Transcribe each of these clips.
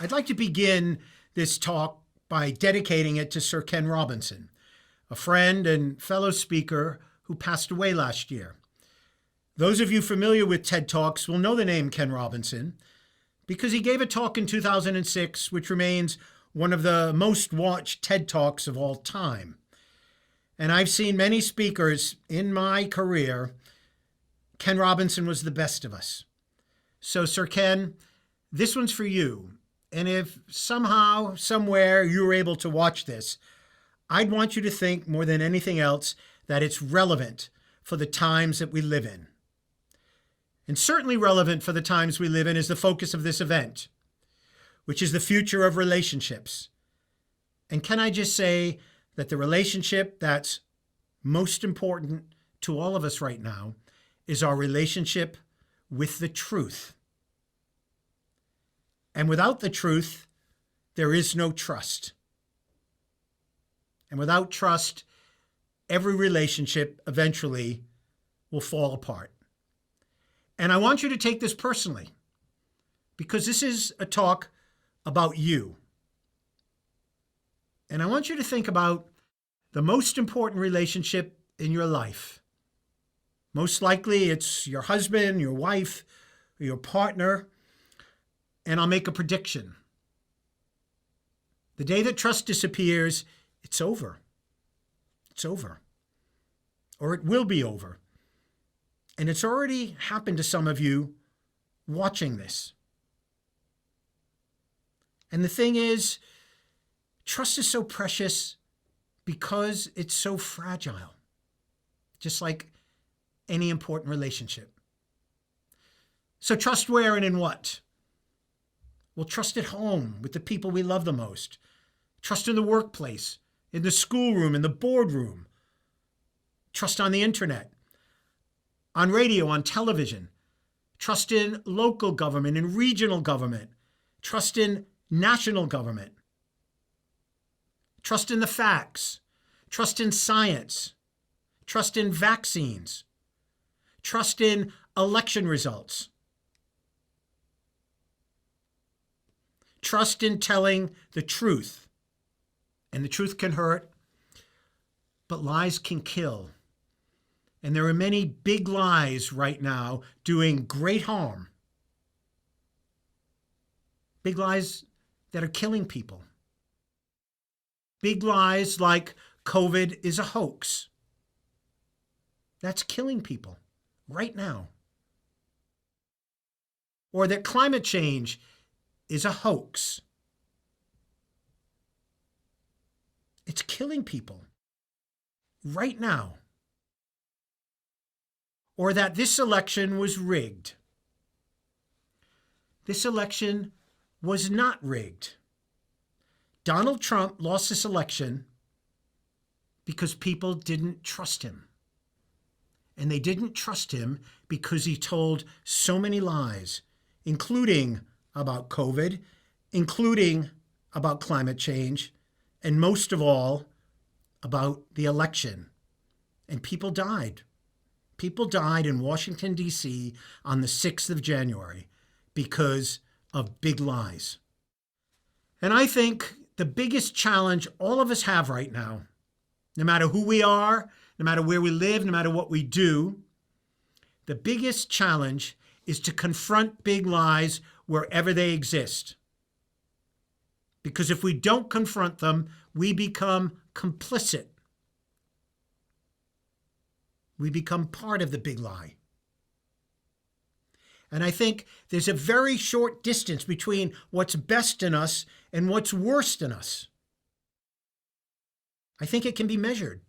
I'd like to begin this talk by dedicating it to Sir Ken Robinson, a friend and fellow speaker who passed away last year. Those of you familiar with TED Talks will know the name Ken Robinson because he gave a talk in 2006 which remains one of the most watched TED Talks of all time. And I've seen many speakers in my career. Ken Robinson was the best of us. So Sir Ken, this one's for you. And if somehow, somewhere you were able to watch this, I'd want you to think more than anything else that it's relevant for the times that we live in. And certainly relevant for the times we live in is the focus of this event, which is the future of relationships. And can I just say that the relationship that's most important to all of us right now is our relationship with the truth. And without the truth, there is no trust. And without trust, every relationship eventually will fall apart. And I want you to take this personally, because this is a talk about you. And I want you to think about the most important relationship in your life. Most likely it's your husband, your wife, or your partner. And I'll make a prediction. The day that trust disappears, it's over. It's over. Or it will be over. And it's already happened to some of you watching this. And the thing is, trust is so precious because it's so fragile. Just like any important relationship. So trust where and in what? Well, trust at home with the people we love the most. Trust in the workplace, in the schoolroom, in the boardroom. Trust on the internet, on radio, on television. Trust in local government and regional government. Trust in national government. Trust in the facts. Trust in science. Trust in vaccines. Trust in election results. Trust in telling the truth. And the truth can hurt, but lies can kill. And there are many big lies right now doing great harm. Big lies that are killing people. Big lies like COVID is a hoax. That's killing people right now. Or that climate change is a hoax. It's killing people right now. Or that this election was rigged. This election was not rigged. Donald Trump lost this election because people didn't trust him. And they didn't trust him because he told so many lies, including about COVID, including about climate change, and most of all, about the election. And people died. People died in Washington, D.C. on the 6th of January because of big lies. And I think the biggest challenge all of us have right now, no matter who we are, no matter where we live, no matter what we do, the biggest challenge is to confront big lies wherever they exist. Because if we don't confront them, we become complicit. We become part of the big lie. And I think there's a very short distance between what's best in us and what's worst in us. I think it can be measured.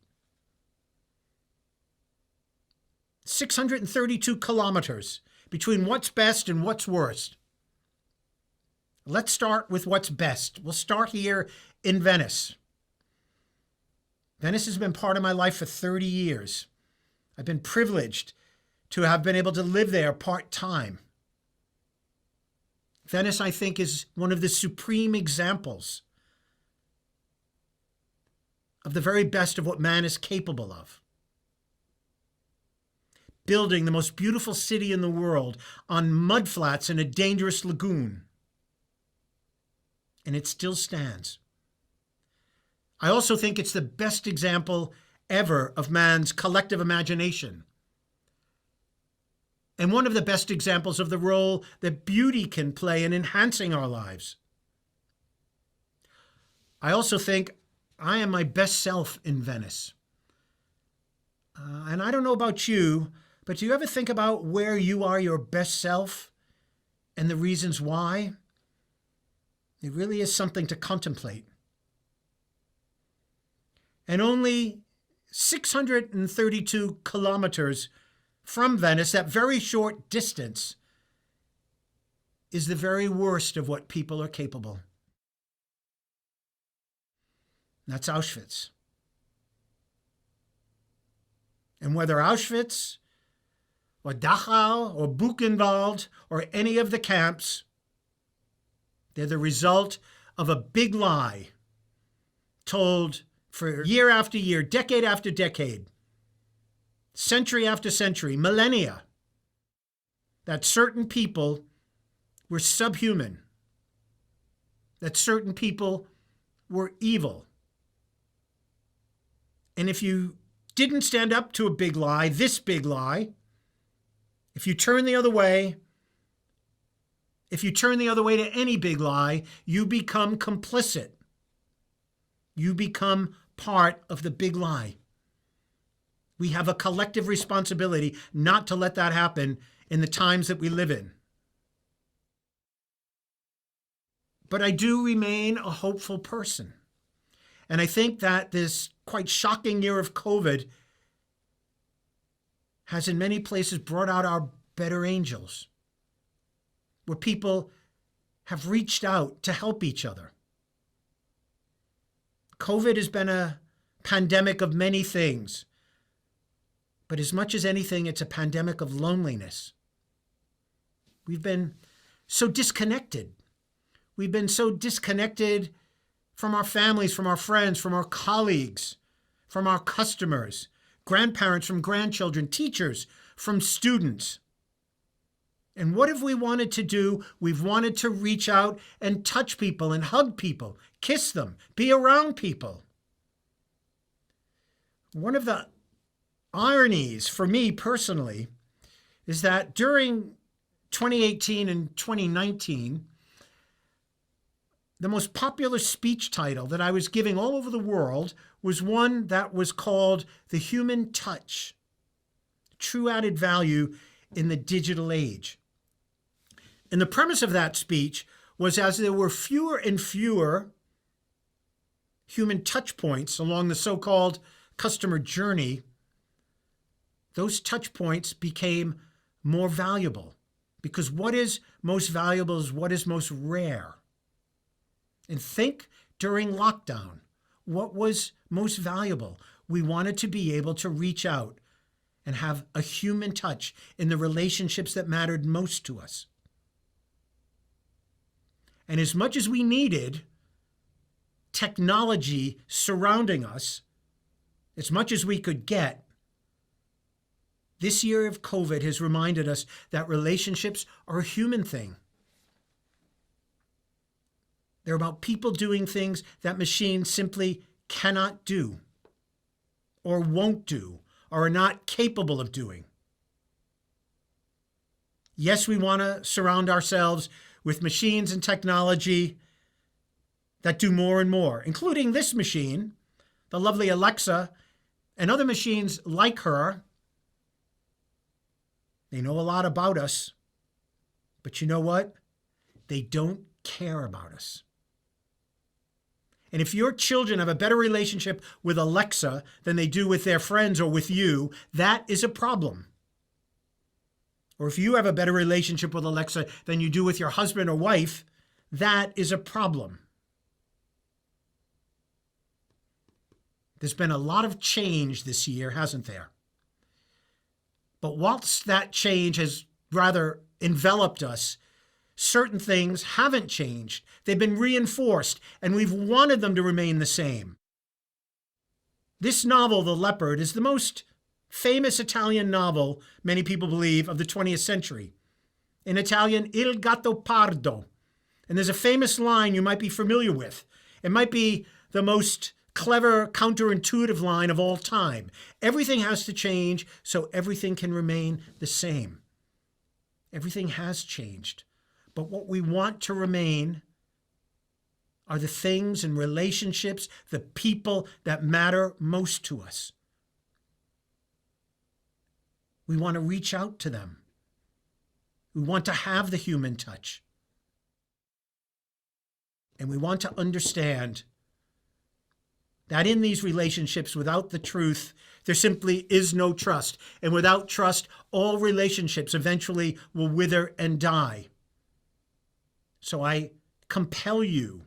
632 kilometers between what's best and what's worst. Let's start with what's best. We'll start here in Venice. Venice has been part of my life for 30 years. I've been privileged to have been able to live there part-time. Venice, I think, is one of the supreme examples of the very best of what man is capable of. Building the most beautiful city in the world on mudflats in a dangerous lagoon. and it still stands. I also think it's the best example ever of man's collective imagination, and one of the best examples of the role that beauty can play in enhancing our lives. I also think I am my best self in Venice. And I don't know about you, but do you ever think about where you are your best self and the reasons why? It really is something to contemplate. And only 632 kilometers from Venice, that very short distance, is the very worst of what people are capable. That's Auschwitz. And whether Auschwitz or Dachau or Buchenwald or any of the camps, they're the result of a big lie told for year after year, decade after decade, century after century, millennia, that certain people were subhuman, that certain people were evil. And if you didn't stand up to a big lie, this big lie, if you turn the other way, to any big lie, you become complicit. You become part of the big lie. We have a collective responsibility not to let that happen in the times that we live in. But I do remain a hopeful person. And I think that this quite shocking year of COVID has in many places brought out our better angels, where people have reached out to help each other. COVID has been a pandemic of many things, but as much as anything, it's a pandemic of loneliness. We've been so disconnected. We've been so disconnected from our families, from our friends, from our colleagues, from our customers, grandparents from grandchildren, teachers from students. And what have we wanted to do? We've wanted to reach out and touch people and hug people, kiss them, be around people. One of the ironies for me personally is that during 2018 and 2019, the most popular speech title that I was giving all over the world was one that was called The Human Touch, True Added Value in the Digital Age. And the premise of that speech was, as there were fewer and fewer human touch points along the so-called customer journey, those touch points became more valuable, because what is most valuable is what is most rare. And think during lockdown, what was most valuable? We wanted to be able to reach out and have a human touch in the relationships that mattered most to us. And as much as we needed technology surrounding us, as much as we could get, this year of COVID has reminded us that relationships are a human thing. They're about people doing things that machines simply cannot do, or won't do, or are not capable of doing. Yes, we want to surround ourselves with machines and technology that do more and more, including this machine, the lovely Alexa, and other machines like her. They know a lot about us, but you know what? They don't care about us. And if your children have a better relationship with Alexa than they do with their friends or with you, that is a problem. Or if you have a better relationship with Alexa than you do with your husband or wife, that is a problem. There's been a lot of change this year, hasn't there? But whilst that change has rather enveloped us, certain things haven't changed. They've been reinforced, and we've wanted them to remain the same. This novel, The Leopard, is the most famous Italian novel, many people believe, of the 20th century. In Italian, Il Gatto Pardo. And there's a famous line you might be familiar with. It might be the most clever, counterintuitive line of all time. Everything has to change so everything can remain the same. Everything has changed. But what we want to remain are the things and relationships, the people that matter most to us. We want to reach out to them. We want to have the human touch. And we want to understand that in these relationships, without the truth, there simply is no trust. And without trust, all relationships eventually will wither and die. So I compel you,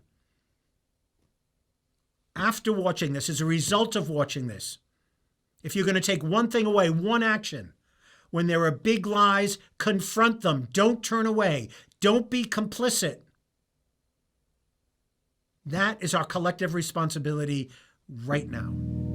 after watching this, as a result of watching this, if you're going to take one thing away, one action, when there are big lies, confront them. Don't turn away. Don't be complicit. That is our collective responsibility right now.